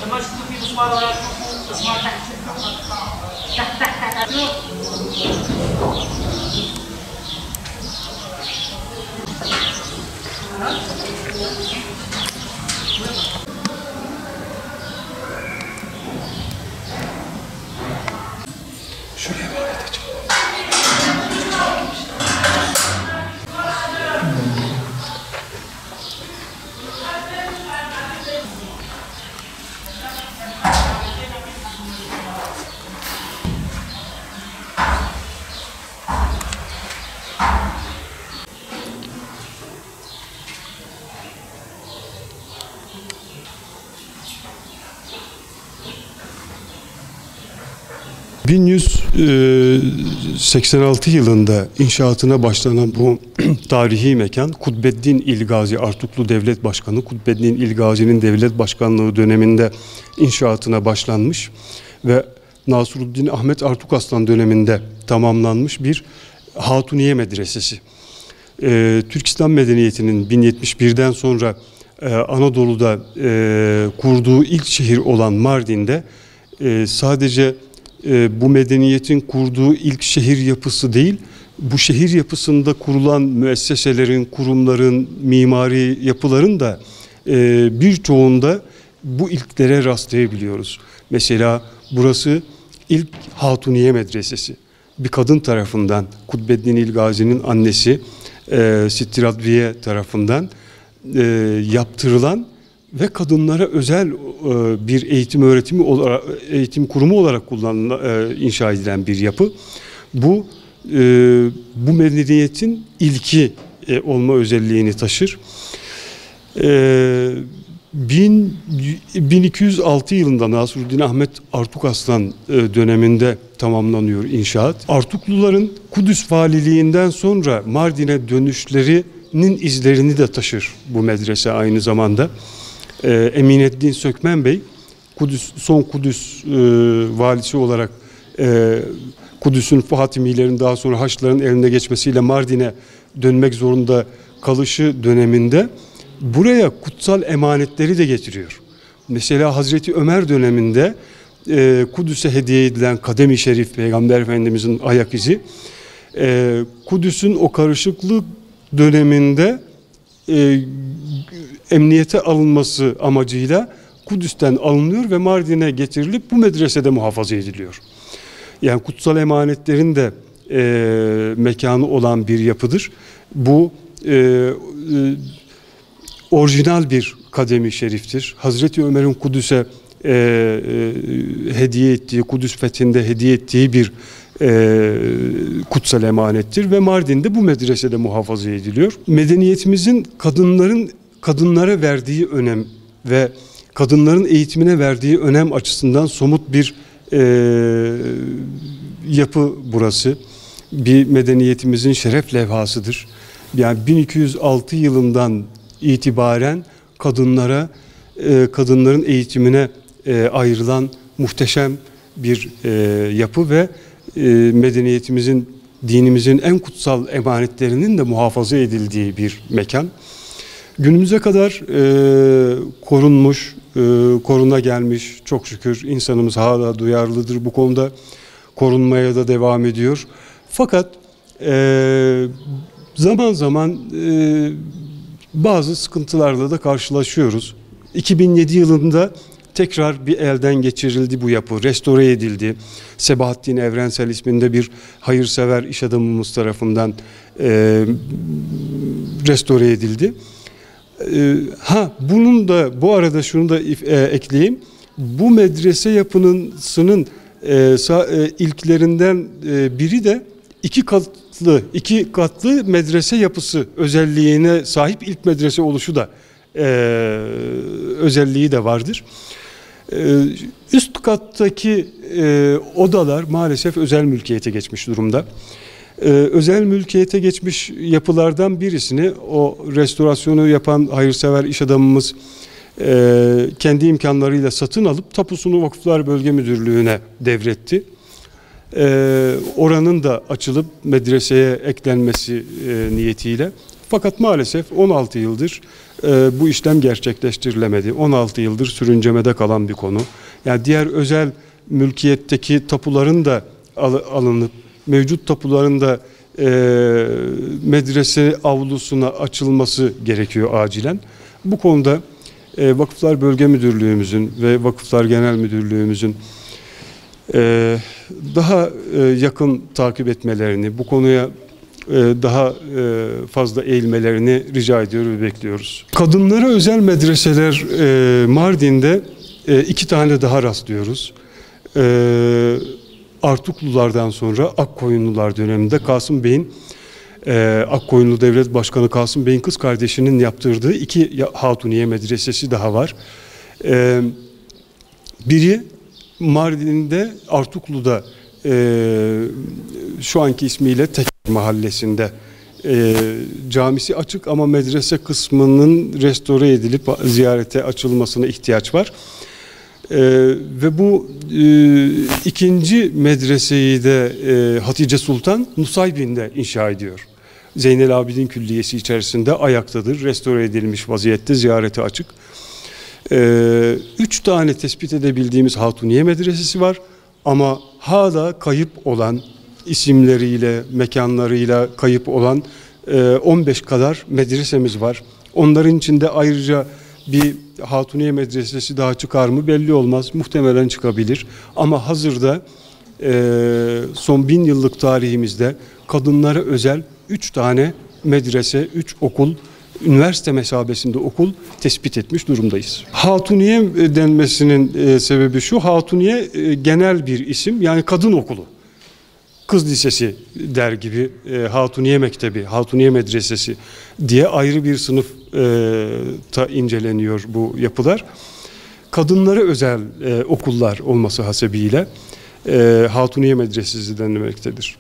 لما شفتوا في مسمار ولا تشوفوا مسمار تحت تحت تحت şuraya emanet edeceğim. 1186 yılında inşaatına başlanan bu tarihi mekan Kutbeddin İlgazi Artuklu Devlet Başkanı Kutbeddin İlgazi'nin devlet başkanlığı döneminde inşaatına başlanmış ve Nasruddin Ahmet Artukaslan döneminde tamamlanmış bir Hatuniye Medresesi. Türk İslam medeniyetinin 1071'den sonra Anadolu'da kurduğu ilk şehir olan Mardin'de sadece bu medeniyetin kurduğu ilk şehir yapısı değil, bu şehir yapısında kurulan müesseselerin, kurumların, mimari yapıların da birçoğunda bu ilklere rastlayabiliyoruz. Mesela burası ilk Hatuniye Medresesi. Bir kadın tarafından, Kutbeddin İlgazi'nin annesi Sitti Radviye tarafından yaptırılan ve kadınlara özel bir eğitim kurumu olarak inşa edilen bir yapı. Bu medeniyetin ilki olma özelliğini taşır. 1206 yılında Nasruddin Ahmet Artukaslan döneminde tamamlanıyor inşaat. Artukluların Kudüs valiliğinden sonra Mardin'e dönüşlerinin izlerini de taşır bu medrese aynı zamanda. Emineddin Sökmen Bey, son Kudüs valisi olarak Kudüs'ün Fatimilerin daha sonra Haçlıların eline geçmesiyle Mardin'e dönmek zorunda kalışı döneminde buraya kutsal emanetleri de getiriyor. Mesela Hazreti Ömer döneminde Kudüs'e hediye edilen Kadem-i Şerif, Peygamber Efendimizin ayak izi, Kudüs'ün o karışıklık döneminde emniyete alınması amacıyla Kudüs'ten alınıyor ve Mardin'e getirilip bu medresede muhafaza ediliyor. Yani kutsal emanetlerin de mekanı olan bir yapıdır. Bu orijinal bir kadem-i şeriftir. Hazreti Ömer'in Kudüs'e hediye ettiği, Kudüs fethinde hediye ettiği bir kutsal emanettir ve Mardin'de bu medresede muhafaza ediliyor. Medeniyetimizin kadınlara verdiği önem ve kadınların eğitimine verdiği önem açısından somut bir yapı burası. Bir medeniyetimizin şeref levhasıdır. Yani 1206 yılından itibaren kadınların eğitimine ayrılan muhteşem bir yapı ve medeniyetimizin, dinimizin en kutsal emanetlerinin de muhafaza edildiği bir mekan. Günümüze kadar korunmuş, koruna gelmiş, çok şükür insanımız hala duyarlıdır bu konuda, korunmaya da devam ediyor. Fakat zaman zaman bazı sıkıntılarla da karşılaşıyoruz. 2007 yılında tekrar bir elden geçirildi bu yapı, restore edildi. Sebahattin Evrensel isminde bir hayırsever iş adamımız tarafından restore edildi. Bunun da bu arada şunu da ekleyeyim. Bu medrese yapısının ilklerinden biri de iki katlı medrese yapısı özelliğine sahip ilk medrese oluşu da özelliği de vardır. Üst kattaki odalar maalesef özel mülkiyete geçmiş durumda. Özel mülkiyete geçmiş yapılardan birisini o restorasyonu yapan hayırsever iş adamımız kendi imkanlarıyla satın alıp tapusunu Vakıflar Bölge Müdürlüğü'ne devretti. Oranın da açılıp medreseye eklenmesi niyetiyle. Fakat maalesef 16 yıldır bu işlem gerçekleştirilemedi. 16 yıldır sürüncemede kalan bir konu. Yani diğer özel mülkiyetteki tapuların da alınıp mevcut tapuların da medrese avlusuna açılması gerekiyor acilen. Bu konuda Vakıflar Bölge Müdürlüğümüzün ve Vakıflar Genel Müdürlüğümüzün daha yakın takip etmelerini, bu konuya daha fazla eğilmelerini rica ediyor ve bekliyoruz. Kadınlara özel medreseler Mardin'de 2 tane daha rastlıyoruz. Artuklulardan sonra Akkoyunlular döneminde Kasım Bey'in Akkoyunlu Devlet Başkanı Kasım Bey'in kız kardeşinin yaptırdığı 2 Hatuniye medresesi daha var. Biri Mardin'de Artuklu'da şu anki ismiyle Teker Mahallesi'nde camisi açık ama medrese kısmının restore edilip ziyarete açılmasına ihtiyaç var. Ve bu ikinci medreseyi de Hatice Sultan Nusaybin'de inşa ediyor. Zeynel Abidin Külliyesi içerisinde ayaktadır. Restore edilmiş vaziyette, ziyarete açık. 3 tane tespit edebildiğimiz Hatuniye medresesi var. Ama hala kayıp olan, isimleriyle, mekanlarıyla kayıp olan 15 kadar medresemiz var. Onların içinde ayrıca bir Hatuniye medresesi daha çıkar mı belli olmaz. Muhtemelen çıkabilir. Ama hazırda son 1000 yıllık tarihimizde kadınlara özel 3 tane medrese, 3 okul, üniversite mesabesinde okul tespit etmiş durumdayız. Hatuniye denmesinin sebebi şu: Hatuniye genel bir isim, yani kadın okulu. Kız lisesi der gibi Hatuniye Mektebi, Hatuniye Medresesi diye ayrı bir sınıfta inceleniyor bu yapılar. Kadınlara özel okullar olması hasebiyle Hatuniye Medresesi denilmektedir.